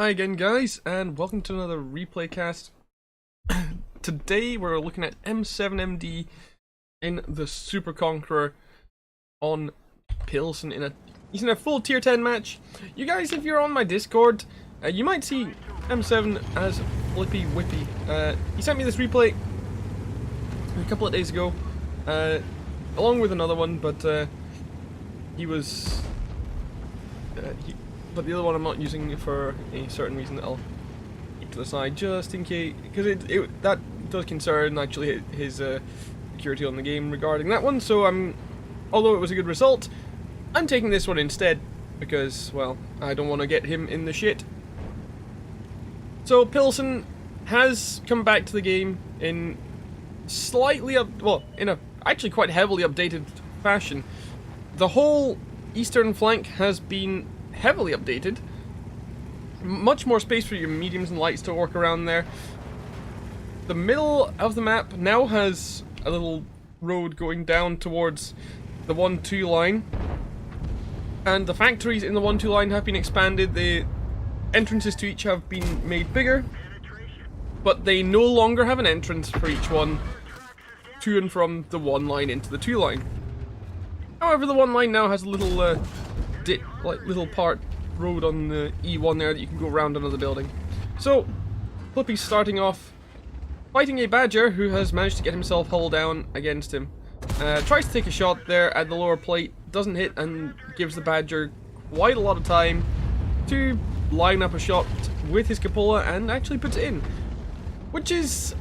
Hi again guys, and welcome to another replay cast. Today we're looking at M7MD in the Super Conqueror on Pilsen he's in a full tier 10 match. You guys, if you're on my Discord, you might see M7 as Flippy Whippy. He sent me this replay a couple of days ago, along with another one, but but the other one I'm not using for a certain reason that I'll keep to the side just in case, because that does concern actually his security on the game regarding that one. So although it was a good result, I'm taking this one instead because, well, I don't want to get him in the shit. So Pilsen has come back to the game in in a actually quite heavily updated fashion. The whole eastern flank has been heavily updated. Much more space for your mediums and lights to work around there. The middle of the map now has a little road going down towards the 1-2 line, and the factories in the 1-2 line have been expanded. The entrances to each have been made bigger, but they no longer have an entrance for each one to and from the 1 line into the 2 line. However, the 1 line now has a little little part road on the E1 there that you can go around another building. So Flippy's starting off fighting a badger who has managed to get himself hull down against him. Tries to take a shot there at the lower plate, doesn't hit, and gives the badger quite a lot of time to line up a shot with his cupola and actually puts it in, which is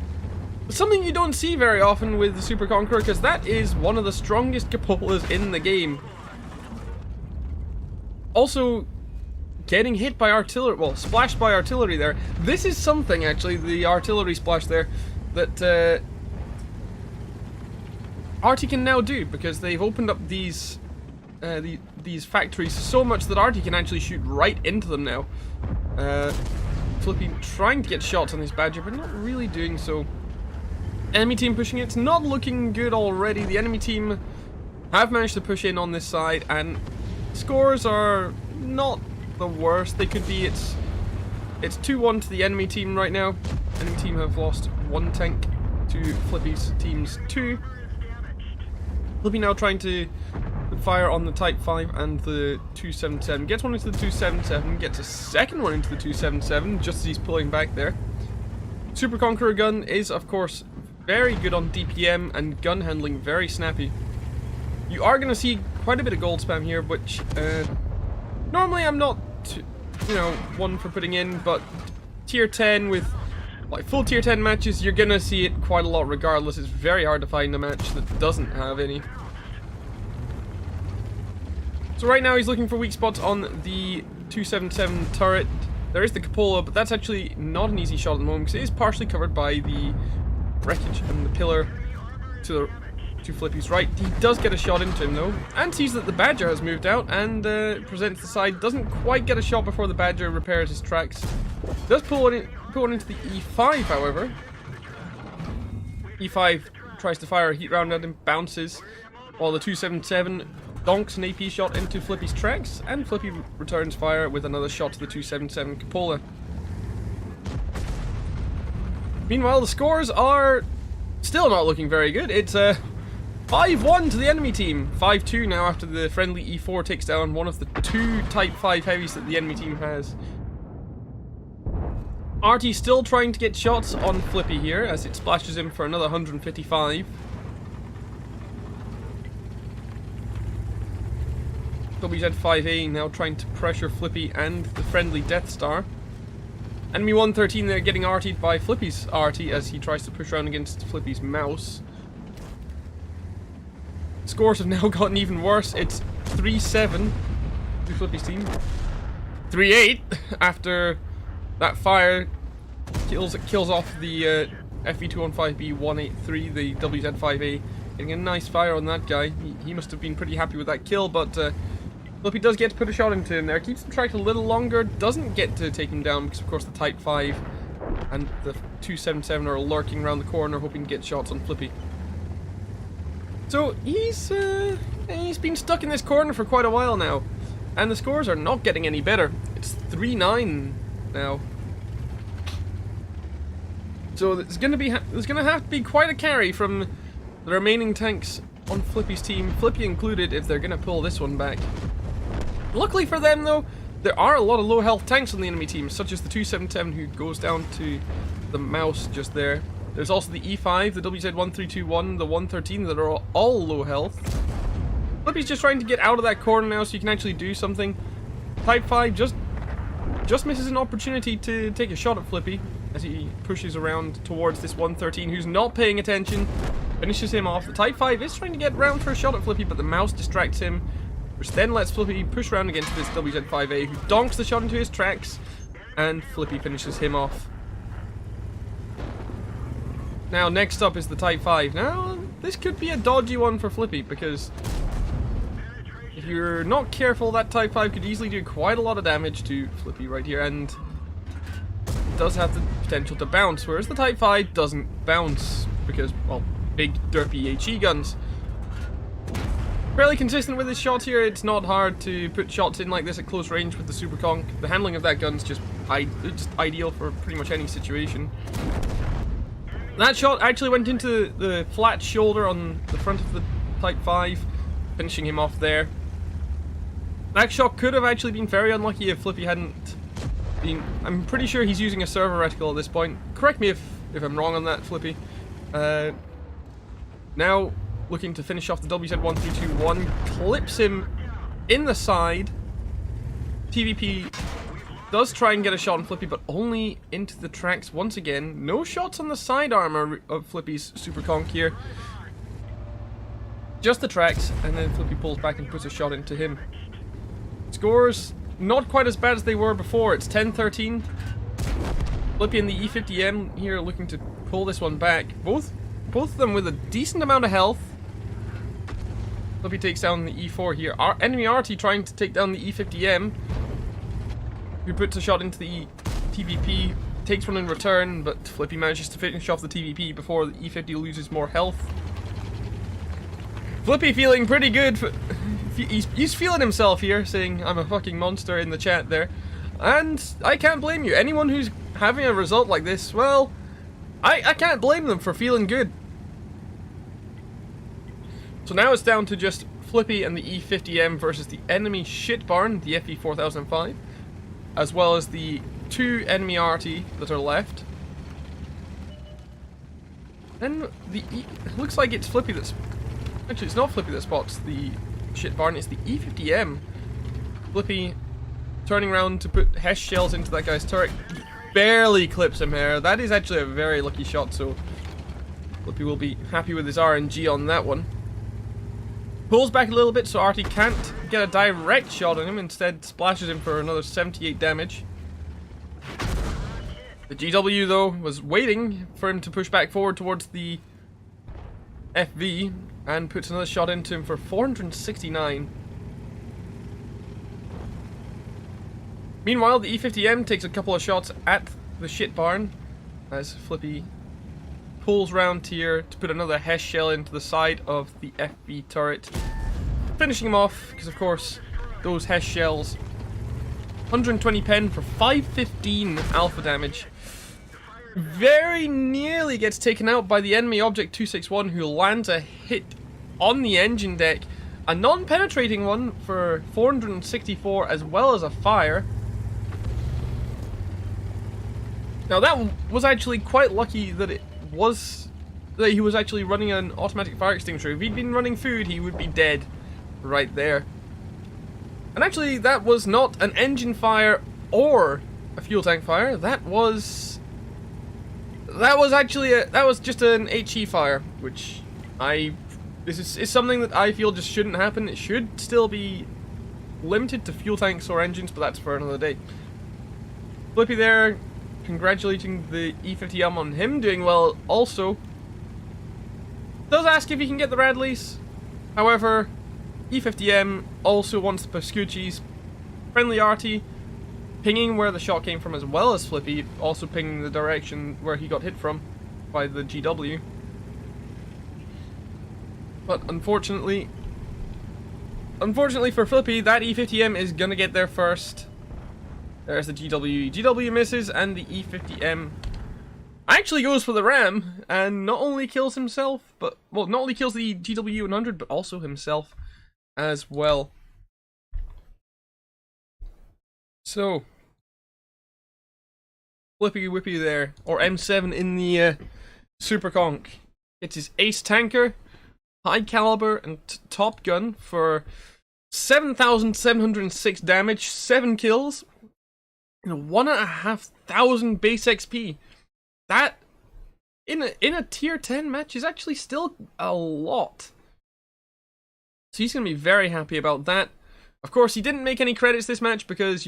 something you don't see very often with the Super Conqueror, because that is one of the strongest cupolas in the game. Also, getting hit by artillery, well, splashed by artillery there. This is something, actually, the artillery splash there, that Arty can now do, because they've opened up these factories so much that Arty can actually shoot right into them now. Flippy trying to get shots on this badger, but not really doing so. Enemy team pushing it. It's not looking good already. The enemy team have managed to push in on this side, and scores are not the worst they could be. It's 2-1 to the enemy team right now. Enemy team have lost 1 tank to Flippy's team's 2. Flippy now trying to fire on the Type 5 and the 277. Gets one into the 277, gets a second one into the 277 just as he's pulling back there. Super Conqueror gun is, of course, very good on DPM and gun handling, very snappy. You are going to see quite a bit of gold spam here, which normally I'm not, one for putting in, but tier 10 with like full tier 10 matches, you're going to see it quite a lot regardless. It's very hard to find a match that doesn't have any. So right now he's looking for weak spots on the 277 turret. There is the cupola, but that's actually not an easy shot at the moment because it is partially covered by the wreckage and the pillar to Flippy's right. He does get a shot into him though, and sees that the badger has moved out and presents the side. Doesn't quite get a shot before the badger repairs his tracks. Does pull one into the E5, however. E5 tries to fire a heat round at him, bounces, while the 277 donks an AP shot into Flippy's tracks, and Flippy returns fire with another shot to the 277 cupola. Meanwhile, the scores are still not looking very good. It's 5-1 to the enemy team. 5-2 now after the friendly E4 takes down one of the 2 Type 5 heavies that the enemy team has. Arty still trying to get shots on Flippy here as it splashes him for another 155. WZ5A now trying to pressure Flippy and the friendly Death Star. Enemy 113 there getting artied by Flippy's arty as he tries to push around against Flippy's mouse. Scores have now gotten even worse. It's 3-7 to Flippy's team. 3-8 after that fire kills off the FV215B 183, the WZ5A, getting a nice fire on that guy. He must have been pretty happy with that kill, but Flippy does get to put a shot into him there. Keeps him tracked a little longer, doesn't get to take him down because of course the Type 5 and the 277 are lurking around the corner hoping to get shots on Flippy. So he's been stuck in this corner for quite a while now, and the scores are not getting any better. It's 3-9 now. So there's gonna have to be quite a carry from the remaining tanks on Flippy's team, Flippy included, if they're gonna pull this one back. Luckily for them though, there are a lot of low health tanks on the enemy team, such as the 277 who goes down to the mouse just there. There's also the E5, the WZ1321, the 113 that are all low health. Flippy's just trying to get out of that corner now so you can actually do something. Type 5 just misses an opportunity to take a shot at Flippy as he pushes around towards this 113 who's not paying attention. Finishes him off. The Type 5 is trying to get round for a shot at Flippy, but the mouse distracts him, which then lets Flippy push around against this WZ5A, who donks the shot into his tracks, and Flippy finishes him off. Now, next up is the Type 5. Now, this could be a dodgy one for Flippy, because if you're not careful, that Type 5 could easily do quite a lot of damage to Flippy right here, and it does have the potential to bounce, whereas the Type 5 doesn't bounce, because, well, big derpy HE guns. Fairly consistent with his shots here. It's not hard to put shots in like this at close range with the Super Conk. The handling of that gun's just ideal for pretty much any situation. That shot actually went into the flat shoulder on the front of the Type 5, finishing him off there. That shot could have actually been very unlucky if Flippy hadn't been... I'm pretty sure he's using a server reticle at this point. Correct me if I'm wrong on that, Flippy. Now, looking to finish off the WZ1321, clips him in the side. TVP does try and get a shot on Flippy, but only into the tracks once again. No shots on the side armor of Flippy's Super Conk here. Just the tracks, and then Flippy pulls back and puts a shot into him. Scores not quite as bad as they were before. It's 10-13. Flippy and the E50M here looking to pull this one back. Both of them with a decent amount of health. Flippy takes down the E4 here. Our enemy RT trying to take down the E50M, who puts a shot into the TVP, takes one in return, but Flippy manages to finish off the TVP before the E50 loses more health. Flippy feeling pretty good. He's feeling himself here, saying, "I'm a fucking monster" in the chat there. And I can't blame you. Anyone who's having a result like this, well, I can't blame them for feeling good. So now it's down to just Flippy and the E50M versus the enemy shit barn, the FE4005, as well as the two enemy RT that are left. Then it looks like it's Flippy that's... Actually, it's not Flippy that spots the shit barn, it's the E50M. Flippy turning around to put HESH shells into that guy's turret. Barely clips him here. That is actually a very lucky shot, so Flippy will be happy with his RNG on that one. Pulls back a little bit so RT can't get a direct shot on him, instead splashes him for another 78 damage. The GW though was waiting for him to push back forward towards the FV and puts another shot into him for 469. Meanwhile, the E50M takes a couple of shots at the shit barn as Flippy pulls round here to put another HESH shell into the side of the FV turret, finishing him off because of course those HESH shells. 120 pen for 515 alpha damage. Very nearly gets taken out by the enemy object 261, who lands a hit on the engine deck, a non-penetrating one for 464 as well as a fire. Now that was actually quite lucky that he was actually running an automatic fire extinguisher. If he'd been running food, he would be dead right there. And actually, that was not an engine fire or a fuel tank fire. That was just an HE fire, which this is something that I feel just shouldn't happen. It should still be limited to fuel tanks or engines, but that's for another day. Flippy there, congratulating the E50M on him doing well also. Does ask if he can get the Radleys. However, E50M also wants the Pascucci's. Friendly RT pinging where the shot came from, as well as Flippy also pinging the direction where he got hit from by the GW. But unfortunately for Flippy, that E50M is gonna get there first. There's the GW. GW misses, and the E50M actually goes for the ram, and not only kills himself, but, well, not only kills the GW 100, but also himself as well. So, Flippy Whippy there, or M7 in the Super Conk. It's his ace tanker, high caliber, and top gun for 7,706 damage, 7 kills, and 1,500 base XP. That, in a tier 10 match, is actually still a lot. So he's going to be very happy about that. Of course, he didn't make any credits this match because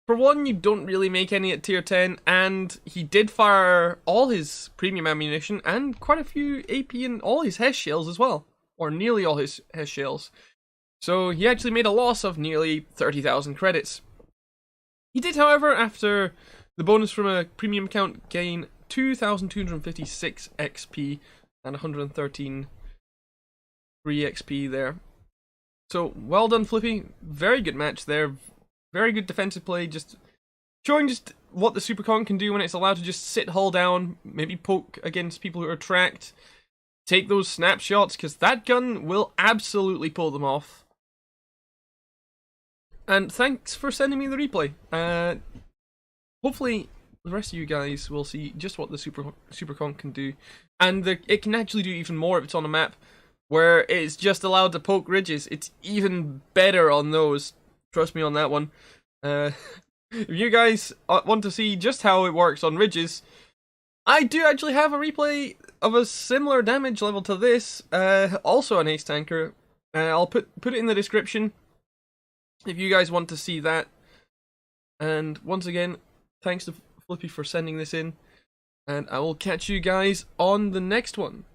for one, you don't really make any at tier 10, and he did fire all his premium ammunition and quite a few AP and all his HES shells as well. Or nearly all his HES shells. So he actually made a loss of nearly 30,000 credits. He did, however, after the bonus from a premium account, gain 2,256 XP and 113 free XP there. So, well done, Flippy. Very good match there. Very good defensive play, just showing just what the Super Con can do when it's allowed to just sit hull down, maybe poke against people who are tracked, take those snapshots, because that gun will absolutely pull them off. And thanks for sending me the replay. Hopefully the rest of you guys will see just what the Super Con can do, and it can actually do even more if it's on a map where it's just allowed to poke ridges. It's even better on those. Trust me on that one. If you guys want to see just how it works on ridges, I do actually have a replay of a similar damage level to this, also an ace tanker. I'll put it in the description if you guys want to see that. And once again, thanks to Flippy for sending this in, and I will catch you guys on the next one.